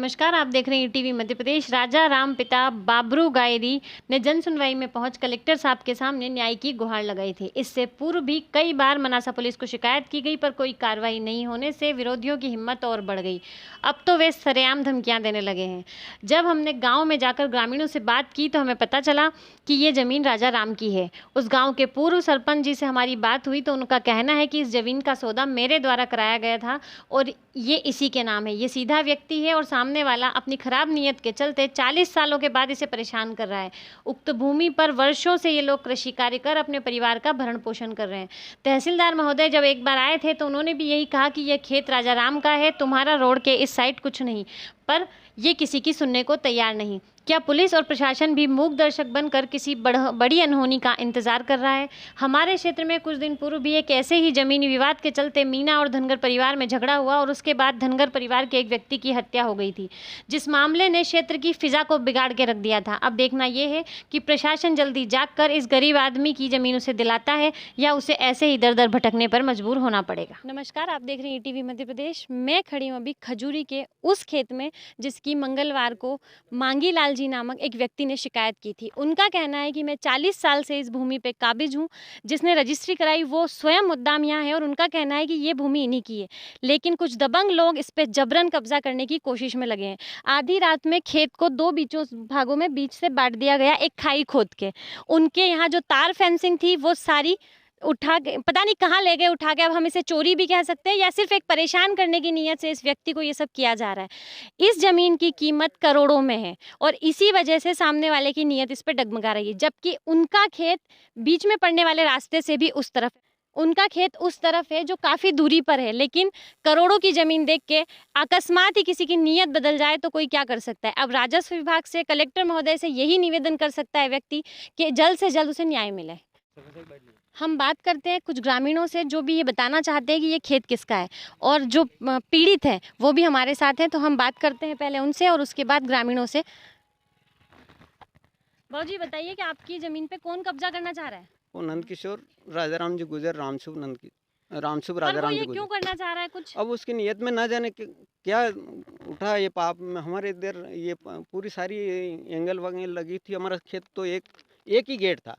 नमस्कार, आप देख रहे हैं टीवी मध्य प्रदेश। राजा राम पिता बाबरू गायरी ने जन सुनवाई में पहुंच कलेक्टर साहब के सामने न्याय की गुहार लगाई थी। इससे पूर्व भी कई बार मनासा पुलिस को शिकायत की गई, पर कोई कार्रवाई नहीं होने से विरोधियों की हिम्मत और बढ़ गई। अब तो वे सरेआम धमकियां देने लगे हैं। जब हमने गाँव में जाकर ग्रामीणों से बात की तो हमें पता चला कि ये ज़मीन राजा राम की है। उस गाँव के पूर्व सरपंच जी से हमारी बात हुई तो उनका कहना है कि इस ज़मीन का सौदा मेरे द्वारा कराया गया था और ये इसी के नाम है। ये सीधा व्यक्ति है और सामने वाला अपनी खराब नीयत के चलते 40 सालों के बाद इसे परेशान कर रहा है। उक्त भूमि पर वर्षों से ये लोग कृषि कार्य कर अपने परिवार का भरण पोषण कर रहे हैं। तहसीलदार महोदय जब एक बार आए थे तो उन्होंने भी यही कहा कि यह खेत राजा राम का है, तुम्हारा रोड के इस साइड कुछ नहीं, पर ये किसी की सुनने को तैयार नहीं। क्या पुलिस और प्रशासन भी मूक दर्शक बनकर किसी बड़ी अनहोनी का इंतजार कर रहा है? हमारे क्षेत्र में कुछ दिन पूर्व भी एक ऐसे ही जमीनी विवाद के चलते मीना और धनगर परिवार में झगड़ा हुआ और उसके बाद धनगर परिवार के एक व्यक्ति की हत्या हो गई थी, जिस मामले ने क्षेत्र की फिजा को बिगाड़ के रख दिया था। अब देखना यह है कि प्रशासन जल्दी जागकर इस गरीब आदमी की जमीन उसे दिलाता है या उसे ऐसे ही दर दर भटकने पर मजबूर होना पड़ेगा। नमस्कार, आप देख रहे हैं टीवी मध्य प्रदेश। मैं खड़ी हूँ अभी खजूरी के उस खेत में जिसकी मंगलवार को मांगी लाल जी नामक एक व्यक्ति ने शिकायत की थी। उनका कहना है कि मैं 40 साल से इस भूमि पे काबिज हूँ। जिसने रजिस्ट्री कराई वो स्वयं मुद्दाम यहाँ है और उनका कहना है कि ये भूमि इन्हीं की है, लेकिन कुछ दबंग लोग इस पे जबरन कब्जा करने की कोशिश में लगे हैं। आधी रात में खेत को दो भागों में बीच से बांट दिया गया, एक खाई खोद के। उनके यहाँ जो तार फेंसिंग थी वो सारी उठा के पता नहीं कहाँ ले गए उठा के। अब हम इसे चोरी भी कह सकते हैं या सिर्फ एक परेशान करने की नीयत से इस व्यक्ति को ये सब किया जा रहा है। इस जमीन की कीमत करोड़ों में है और इसी वजह से सामने वाले की नीयत इस पर डगमगा रही है, जबकि उनका खेत बीच में पड़ने वाले रास्ते से भी उस तरफ, उनका खेत उस तरफ है जो काफ़ी दूरी पर है। लेकिन करोड़ों की ज़मीन देख के अकस्मात ही किसी की नीयत बदल जाए तो कोई क्या कर सकता है। अब राजस्व विभाग से, कलेक्टर महोदय से यही निवेदन कर सकता है व्यक्ति कि जल्द से जल्द उसे न्याय मिले। हम बात करते हैं कुछ ग्रामीणों से जो भी ये बताना चाहते हैं कि ये खेत किसका है, और जो पीड़ित हैं वो भी हमारे साथ हैं। तो हम बात करते हैं पहले उनसे और उसके बाद ग्रामीणों से। बाबूजी बताइए कि आपकी ज़मीन पे कौन कब्जा करना चाह रहा है? वो नंद किशोर राजा राम जी गुजर रामशुभ राजा राम जी क्यों करना चाह रहा है कुछ? अब उसकी नियत में ना जाने क्या उठा ये पाप में। हमारे इधर ये पूरी सारी एंगल वंगल लगी थी। हमारा खेत तो एक ही गेट था,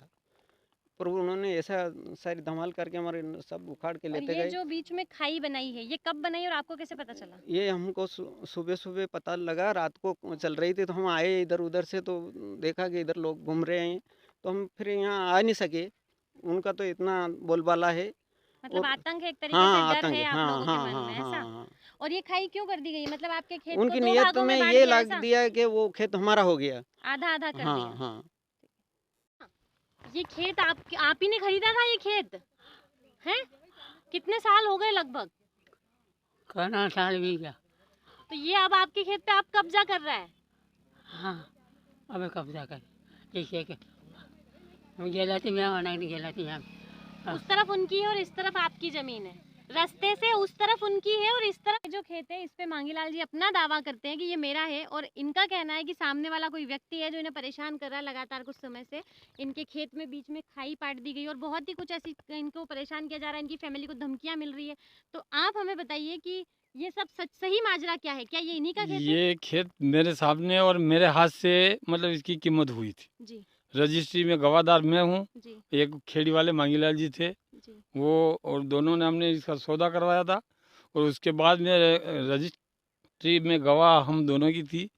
पर उन्होंने ऐसा सारी धमाल करके हमारे सब उखाड़ के लेते गए। ये जो बीच में खाई बनाई है ये कब बनाई और आपको कैसे पता चला? ये हमको सुबह सुबह पता लगा, रात को चल रही थी तो हम आए इधर उधर से, तो देखा कि इधर लोग घूम रहे हैं, तो हम फिर यहाँ आ नहीं सके। उनका तो इतना बोलबाला है, मतलब आतंक है एक तरीके हाँ, से, डर आतंक है आप हाँ, लोगों हाँ, के मन हाँ, में, हाँ, ऐसा? हाँ। और ये खाई क्यों कर दी गई? मतलब आपके खेत उनकी को दो नियत भागों में बांट ये दिया लग ऐसा? दिया कि वो खेत हमारा हो गया, आधा आधा कर हाँ, दिया। हाँ। ये खेत आप ही ने खरीदा था? ये खेत है कितने साल हो गए लगभग? कहना साल भी क्या। तो ये अब आपके खेत पे आप कब्जा कर रहा है? हाँ, अब कब्जा कर जैसे कि हम गेलाती में आना नहीं गेलाती हम। उस तरफ उनकी है और इस तरफ आपकी जमीन है। रास्ते से उस तरफ उनकी है और इस तरफ जो खेत है इस पे मांगीलाल जी अपना दावा करते हैं कि ये मेरा है, और इनका कहना है कि सामने वाला कोई व्यक्ति है जो इन्हें परेशान कर रहा है लगातार कुछ समय से। इनके खेत में बीच में खाई पाट दी गई और बहुत ही कुछ ऐसी इनको परेशान किया जा रहा है, इनकी फैमिली को धमकियां मिल रही है। तो आप हमें बताइए कि ये सब सही माजरा क्या है? क्या ये इन्हीं का खेत है? ये खेत मेरे सामने और मेरे हाथ से मतलब इसकी कीमत हुई थी जी रजिस्ट्री में। गवाहदार मैं हूँ, जी एक खेड़ी वाले मांगीलाल जी थे जी वो, और दोनों ने हमने इसका सौदा करवाया था। और उसके बाद में रजिस्ट्री में गवाह हम दोनों की थी।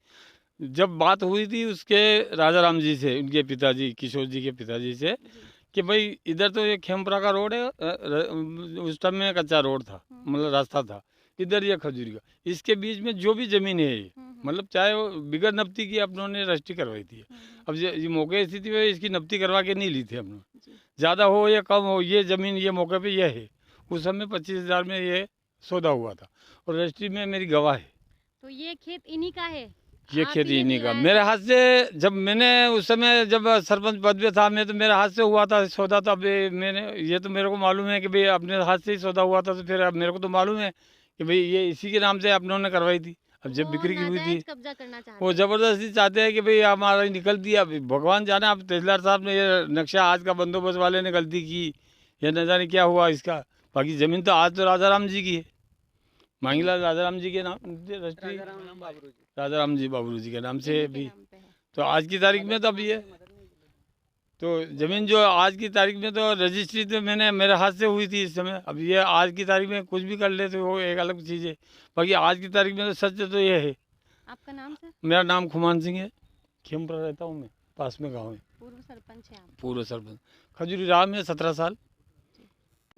जब बात हुई थी उसके राजा राम जी से, उनके पिताजी किशोर जी के पिताजी से, कि भाई इधर तो ये खेमपुरा का रोड है, उस टाइम में कच्चा रोड था, मतलब रास्ता था, इधर ये खजूरी का, इसके बीच में जो भी ज़मीन है ये मतलब चाहे वो बिगर नब्ती की अपनों ने रजिस्ट्री करवाई थी। अब ये मौके स्थिति में इसकी नब्ती करवा के नहीं ली थी हमने, ज़्यादा हो या कम हो, ये ज़मीन ये मौके पे ये है। उस समय 25,000 में ये सौदा हुआ था और रजिस्ट्री में मेरी गवाह है। तो ये खेत इन्हीं का है? ये खेत इन्हीं का। मेरे हाथ से जब मैंने उस समय जब सरपंच पद पे था मैं, तो मेरे हाथ से हुआ था सौदा। तो अब मैंने ये तो मेरे को मालूम है कि भाई अपने हाथ से ही सौदा हुआ था, तो फिर अब मेरे को तो मालूम है कि भाई ये इसी के नाम से अपनों ने करवाई थी। अब जब बिक्री की हुई थी कब्जा करना चाहते वो ज़बरदस्ती चाहते हैं कि भाई हमारा निकल दिया। भगवान जाने, अब तहसीलदार साहब ने ये नक्शा आज का बंदोबस्त वाले ने गलती की या न जाने क्या हुआ इसका। बाकी ज़मीन तो आज तो राजा राम जी की है, मांगीलाल राजा राम जी के नाम रजिस्ट्री। राजा राम जी बाबरू जी के नाम से इन्हीं के भी। नाम पे है। तो आज की तारीख में तो अभी है, तो ज़मीन जो आज की तारीख में तो रजिस्ट्री तो मैंने मेरे हाथ से हुई थी इस समय। अब ये आज की तारीख में कुछ भी कर लेते हो, एक अलग चीज़ है, बाकी आज की तारीख में तो सच तो ये है। आपका नाम सर? मेरा नाम खुमान सिंह है, खेमपुरा रहता हूँ मैं, पास में गाँव है। पूर्व सरपंच है आप। पूर्व सरपंच खजूरी राम में 17 साल।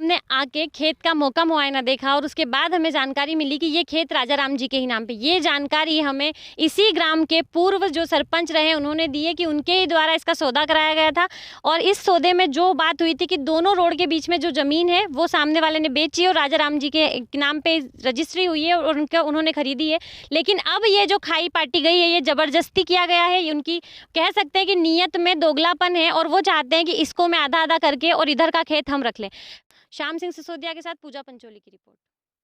हमने आके खेत का मौका मुआयना देखा और उसके बाद हमें जानकारी मिली कि ये खेत राजा राम जी के ही नाम पे। ये जानकारी हमें इसी ग्राम के पूर्व जो सरपंच रहे उन्होंने दी है कि उनके ही द्वारा इसका सौदा कराया गया था। और इस सौदे में जो बात हुई थी कि दोनों रोड के बीच में जो ज़मीन है वो सामने वाले ने बेची और राजा राम जी के नाम पे रजिस्ट्री हुई है और उन्होंने खरीदी है। लेकिन अब ये जो खाई पाटी गई है, ये ज़बरदस्ती किया गया है। उनकी कह सकते हैं कि नीयत में दोगलापन है और वो चाहते हैं कि इसको मैं आधा आधा करके और इधर का खेत हम रख लें। श्याम सिंह सिसोदिया के साथ पूजा पंचोली की रिपोर्ट।